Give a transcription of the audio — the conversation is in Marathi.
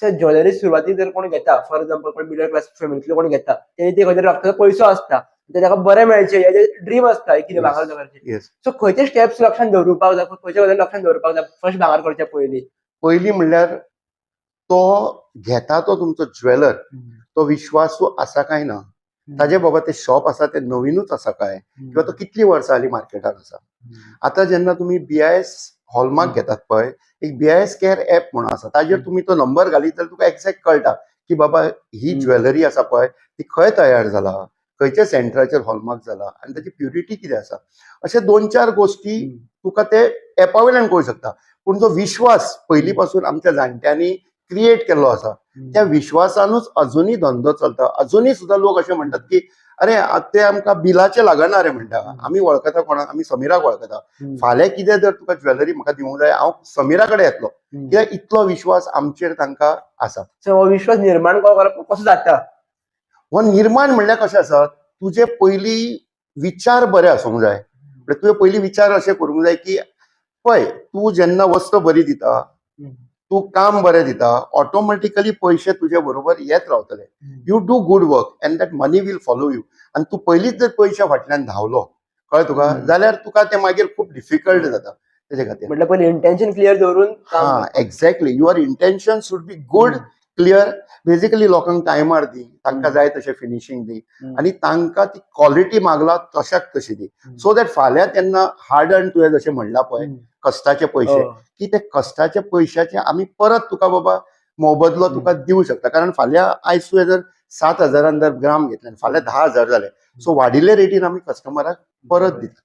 सर ज्वेलरी सुरवातीक जर कोण घेता, फॉर एक्झाम्पल कोण मिडल क्लास फॅमिलीतलो कोण घेता, तेणी ते खंय तरी लागता पयसो असता, ताका बरें मेळचें हेजे ड्रीम असता कितें भांगर करचें. येस. सो खंयचे स्टेप्स लक्षांत दवरुपाक जाय, खंयच्या गजाली लक्षांत दवरुपाक जाय फर्स्ट भांगर करच्या पयलीं? पयलीं म्हणल्यार तो घेता तो तुमचो ज्वेलर तो विश्वासू आसा काय ना, ताजे बाबा ते शॉप आसा ते नवीनूच आसा काय, किंवा तो कितली वर्सां जाली मार्केटात आसा. आतां जेन्ना तुमी BIS हॉलमार्क घेतात पळय, एक BIS केअर ऍप म्हणून आसा, ताजेर तुमी तो नंबर घालीत जाल्यार तुका एक्झॅक्ट कळटा की बाबा ही ज्वेलरी आसा पळय ती खंय तयार जाला, खंयच्या सेंटराचेर हॉलमार्क जाला आनी ताची प्युरिटी कितें आसा. अशे 2-4 गोश्टी तुका ते एपा वयल्यान कळूंक शकता. पूण जो विश्वास पयलीं पासून आमच्या जाणट्यांनी क्रिएट केल्लो आसा, त्या विश्वासानूच अजुनूय धंदो चलता. अजुनूय सुद्दां लोक अशे म्हणटात की अरे ते आमकां बिलाचे लागना रे म्हणटा. आमी वळखता कोणाक, आमी समीराक वळखता. फाल्यां कितें जर तुका ज्वेलरी म्हाका दिवंक जाय, हांव समीरा कडेन येतलो, कित्याक इतलो विश्वास आमचेर तांकां आसा. सो हो विश्वास निर्माण करप कसो जाता? हो निर्माण म्हणल्यार कशें आसा, तुजे पयलीं विचार बरे आसूंक जाय. तुवें पयलीं विचार अशे करूंक जाय की पळय तूं जेन्ना वस्त बरी दिता, तूं काम बरें दिता, ऑटोमॅटिकली पयशे तुजे बरोबर येत रावतले. You do good work and that money will follow you. आनी तूं पयलींच जर पयशे फाटल्यान धांवलो कळ्ळें तुका, जाल्यार तुका ते मागीर खूब डिफिकल्ट जाता तेजे खातीर. म्हटल्यार पयलीं इंटेन्शन क्लियर दवरून काम करप. Exactly. Your intention should be good, clear. Basically लोकांक टायमार दी, तांकां जाय तशें फिनिशींग दी, आनी तांकां ती क्वॉलिटी मागला तशाक तशी दी. सो दॅट फाल्यां तेन्ना हार्ड अर्न तुवें जशें म्हणलां पळय कश्टाचे पयशे, की ते कश्टाच्या पयशाचे आमी परत तुका बाबा मोबदलो तुका दिवंक शकता. कारण फाल्यां आयज तुवें जर 7,000 जर ग्राम घेतले, फाल्यां 10,000 जाले, सो वाडिल्ले रेटीन आमी कस्टमराक परत दिता.